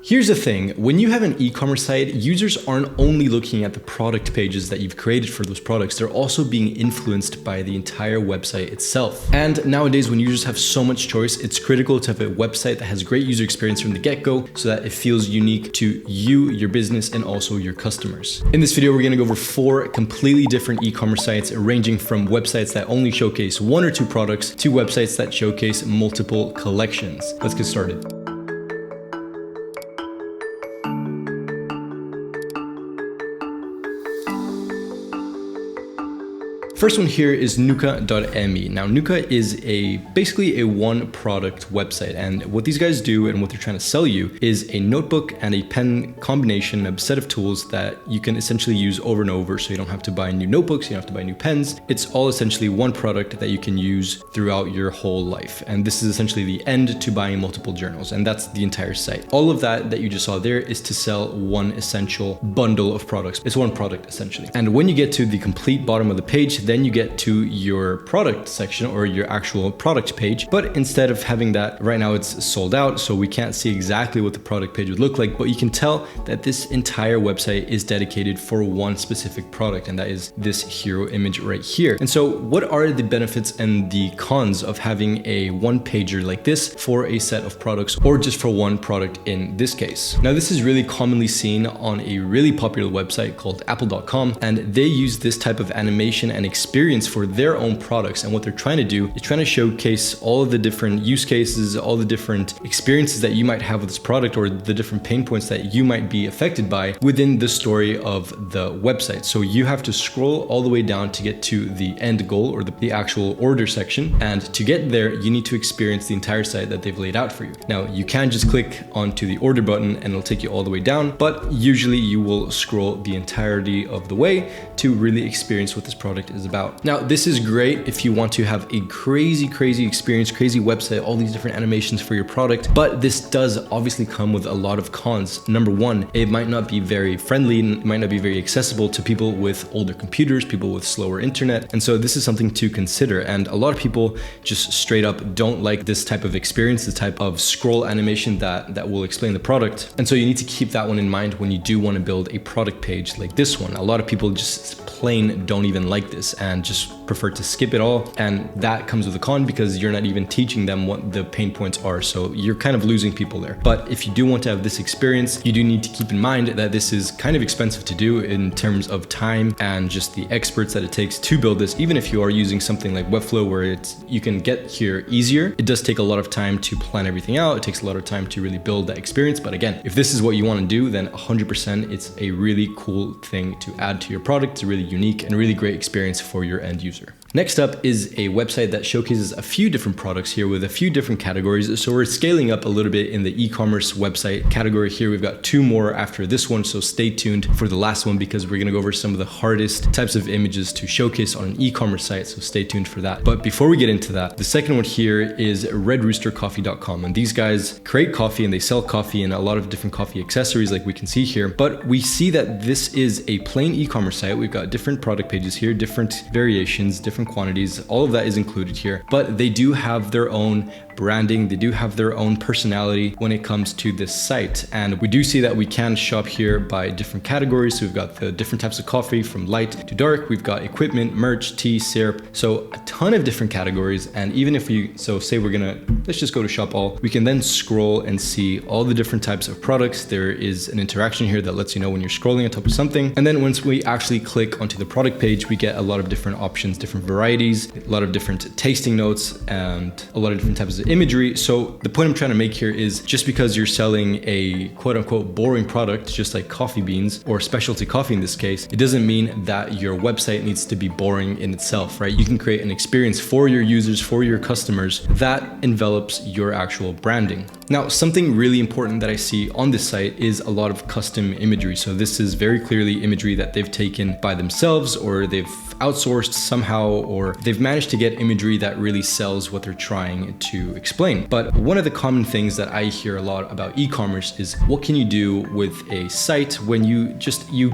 Here's the thing, when you have an e-commerce site, users aren't only looking at the product pages that you've created for those products, they're also being influenced by the entire website itself. And nowadays, when users have so much choice, it's critical to have a website that has great user experience from the get-go so that it feels unique to you, your business, and also your customers. In this video, we're gonna go over 4 completely different e-commerce sites, ranging from websites that only showcase 1 or 2 products to websites that showcase multiple collections. Let's get started. First one here is nuka.me. Now Nuka is basically a 1 product website, and what these guys do and what they're trying to sell you is a notebook and a pen combination, a set of tools that you can essentially use over and over, so you don't have to buy new notebooks, you don't have to buy new pens. It's all essentially 1 product that you can use throughout your whole life. And this is essentially the end to buying multiple journals, and that's the entire site. All of that you just saw there is to sell 1 essential bundle of products. It's 1 product essentially. And when you get to the complete bottom of the page, then you get to your product section or your actual product page. But instead of having that, right now it's sold out, so we can't see exactly what the product page would look like, but you can tell that this entire website is dedicated for 1 specific product, and that is this hero image right here. And so what are the benefits and the cons of having a 1-pager like this for a set of products, or just for 1 product in this case? Now, this is really commonly seen on a really popular website called apple.com, and they use this type of animation and experience for their own products. And what they're trying to do is trying to showcase all of the different use cases, all the different experiences that you might have with this product, or the different pain points that you might be affected by within the story of the website. So you have to scroll all the way down to get to the end goal, or the actual order section. And to get there, you need to experience the entire site that they've laid out for you. Now, you can just click onto the order button and it'll take you all the way down, but usually you will scroll the entirety of the way to really experience what this product is about. Now, this is great if you want to have a crazy experience, crazy website, all these different animations for your product, but this does obviously come with a lot of cons. Number 1, it might not be very friendly, and it might not be very accessible to people with older computers, people with slower internet. And so this is something to consider. And a lot of people just straight up don't like this type of experience, this type of scroll animation that will explain the product. And so you need to keep that one in mind when you do want to build a product page like this one. A lot of people just plain don't even like this and just prefer to skip it all, and that comes with a con because you're not even teaching them what the pain points are, so you're kind of losing people there. But if you do want to have this experience, you do need to keep in mind that this is kind of expensive to do in terms of time and just the experts that it takes to build this. Even if you are using something like Webflow where you can get here easier, it does take a lot of time to plan everything out. It takes a lot of time to really build that experience. But again, if this is what you want to do, then 100% it's a really cool thing to add to your product. It's a really unique and really great experience for your end user. Next up is a website that showcases a few different products here with a few different categories. So we're scaling up a little bit in the e-commerce website category here. We've got 2 more after this one, so stay tuned for the last one because we're gonna go over some of the hardest types of images to showcase on an e-commerce site, so stay tuned for that. But before we get into that, the second one here is roostercoffee.com, and these guys create coffee and they sell coffee and a lot of different coffee accessories like we can see here. But we see that this is a plain e-commerce site. We've got different product pages here, different variations, different quantities, all of that is included here, but they do have their own branding, they do have their own personality when it comes to this site. And we do see that we can shop here by different categories. So we've got the different types of coffee from light to dark, we've got equipment, merch, tea, syrup, so a ton of different categories. And even if say let's just go to shop all, we can then scroll and see all the different types of products. There is an interaction here that lets you know when you're scrolling on top of something. And then once we actually click onto the product page, we get a lot of different options, different varieties, a lot of different tasting notes, and a lot of different types of imagery. So the point I'm trying to make here is just because you're selling a quote unquote boring product, just like coffee beans or specialty coffee in this case, it doesn't mean that your website needs to be boring in itself, right? You can create an experience for your users, for your customers that envelops your actual branding. Now, something really important that I see on this site is a lot of custom imagery. So this is very clearly imagery that they've taken by themselves, or they've outsourced somehow, or they've managed to get imagery that really sells what they're trying to explain. But one of the common things that I hear a lot about e-commerce is what can you do with a site when you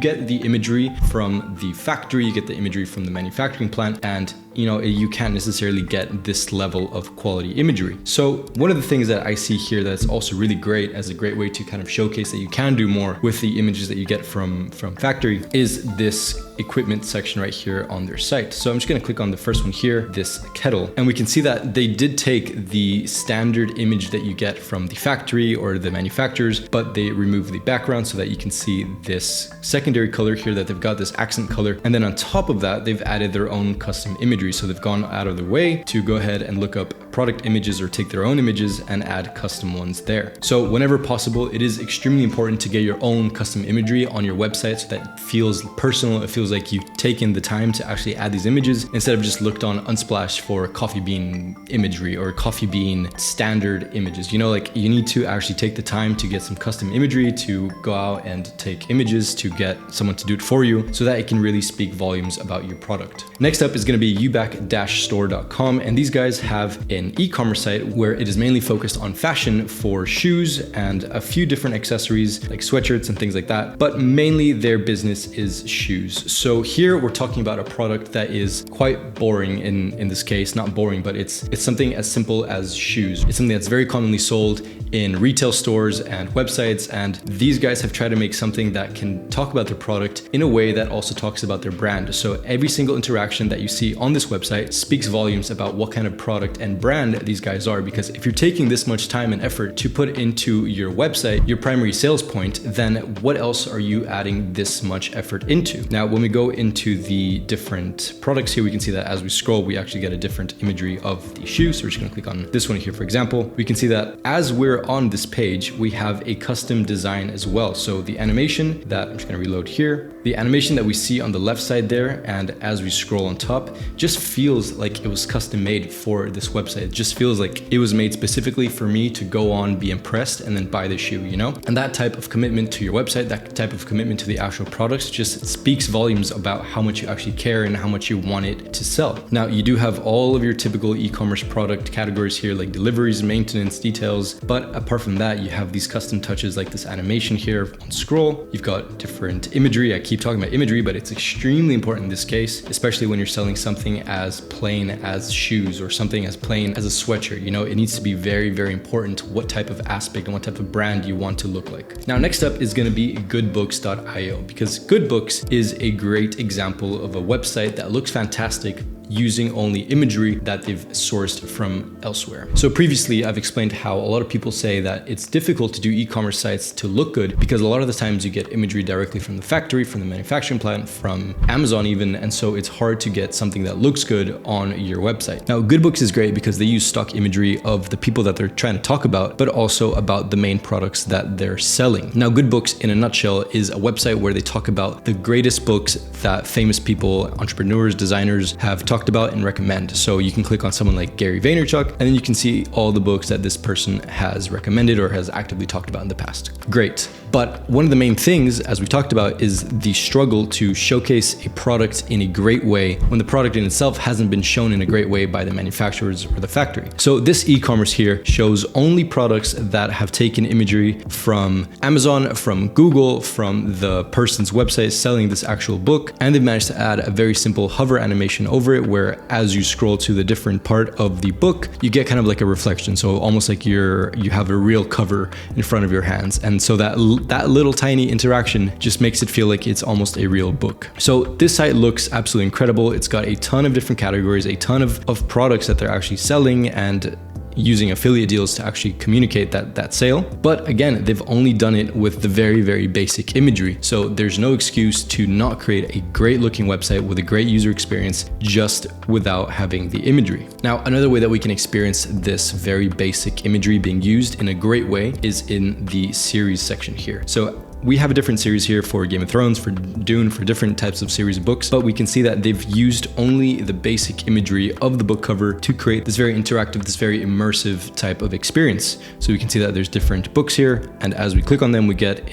get the imagery from the factory, you get the imagery from the manufacturing plant, and you can't necessarily get this level of quality imagery. So one of the things that I see here that's also really great as a great way to kind of showcase that you can do more with the images that you get from factory is this equipment section right here on their site. So I'm just going to click on the first one here, this kettle, and we can see that they did take the standard image that you get from the factory or the manufacturers, but they remove the background so that you can see this secondary color here, that they've got this accent color. And then on top of that, they've added their own custom imagery. So they've gone out of their way to go ahead and look up product images or take their own images and add custom ones there. So whenever possible, it is extremely important to get your own custom imagery on your website so that it feels personal. It feels like you've taken the time to actually add these images instead of just looked on Unsplash for coffee bean imagery or coffee bean standard images. Like you need to actually take the time to get some custom imagery, to go out and take images, to get someone to do it for you so that it can really speak volumes about your product. Next up is going to be ubac-store.com, and these guys have an e-commerce site where it is mainly focused on fashion for shoes and a few different accessories like sweatshirts and things like that, but mainly their business is shoes. So here we're talking about a product that is quite boring in this case, not boring, but it's something as simple as shoes. It's something that's very commonly sold in retail stores and websites, and these guys have tried to make something that can talk about their product in a way that also talks about their brand. So every single interaction that you see on this website speaks volumes about what kind of product and brand these guys are, because if you're taking this much time and effort to put into your website, your primary sales point, then what else are you adding this much effort into? Now, when we go into the different products here, we can see that as we scroll, we actually get a different imagery of the shoe. So we're just gonna click on this one here, for example. We can see that as we're on this page, we have a custom design as well. So the animation that, I'm just gonna reload here, the animation that we see on the left side there, and as we scroll on top, just feels like it was custom made for this website. It just feels like it was made specifically for me to go on, be impressed, and then buy the shoe, And that type of commitment to your website, that type of commitment to the actual products just speaks volumes about how much you actually care and how much you want it to sell. Now, you do have all of your typical e-commerce product categories here, like deliveries, maintenance, details, but apart from that, you have these custom touches like this animation here on scroll. You've got different imagery. I keep talking about imagery, but it's extremely important in this case, especially when you're selling something as plain as shoes or something as plain as a sweatshirt. It needs to be very, very important what type of aspect and what type of brand you want to look like. Now, next up is going to be goodbooks.io, because Goodbooks is a great example of a website that looks fantastic using only imagery that they've sourced from elsewhere. So previously, I've explained how a lot of people say that it's difficult to do e-commerce sites to look good because a lot of the times you get imagery directly from the factory, from the manufacturing plant, from Amazon even, and so it's hard to get something that looks good on your website. Now, Goodbooks is great because they use stock imagery of the people that they're trying to talk about, but also about the main products that they're selling. Now, Goodbooks in a nutshell is a website where they talk about the greatest books that famous people, entrepreneurs, designers have talked about and recommend. So you can click on someone like Gary Vaynerchuk, and then you can see all the books that this person has recommended or has actively talked about in the past. Great. But one of the main things, as we talked about, is the struggle to showcase a product in a great way when the product in itself hasn't been shown in a great way by the manufacturers or the factory. So this e-commerce here shows only products that have taken imagery from Amazon, from Google, from the person's website selling this actual book, and they've managed to add a very simple hover animation over it where as you scroll to the different part of the book, you get kind of like a reflection. So almost like you have a real cover in front of your hands. And so that little tiny interaction just makes it feel like it's almost a real book. So this site looks absolutely incredible. It's got a ton of different categories, a ton of products that they're actually selling and using affiliate deals to actually communicate that sale. But again, they've only done it with the very, very basic imagery. So there's no excuse to not create a great looking website with a great user experience just without having the imagery. Now, another way that we can experience this very basic imagery being used in a great way is in the series section here. So we have a different series here for Game of Thrones, for Dune, for different types of series of books, but we can see that they've used only the basic imagery of the book cover to create this very interactive, this very immersive type of experience. So we can see that there's different books here, and as we click on them, we get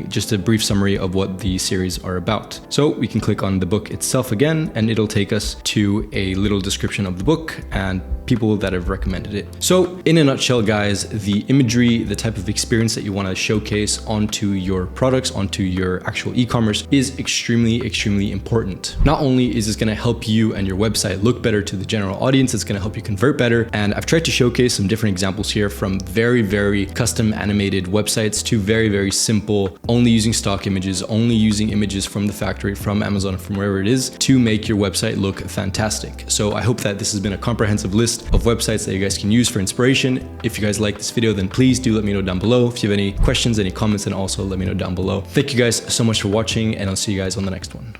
just a brief summary of what the series are about. So we can click on the book itself again, and it'll take us to a little description of the book, and people that have recommended it. So in a nutshell, guys, the imagery, the type of experience that you want to showcase onto your products, onto your actual e-commerce is extremely, extremely important. Not only is this going to help you and your website look better to the general audience, it's going to help you convert better. And I've tried to showcase some different examples here, from very, very custom animated websites to very, very simple, only using stock images, only using images from the factory, from Amazon, from wherever it is, to make your website look fantastic. So I hope that this has been a comprehensive list of websites that you guys can use for inspiration. If you guys like this video, then please do let me know down below. If you have any questions, any comments, then also let me know down below. Thank you guys so much for watching, and I'll see you guys on the next one.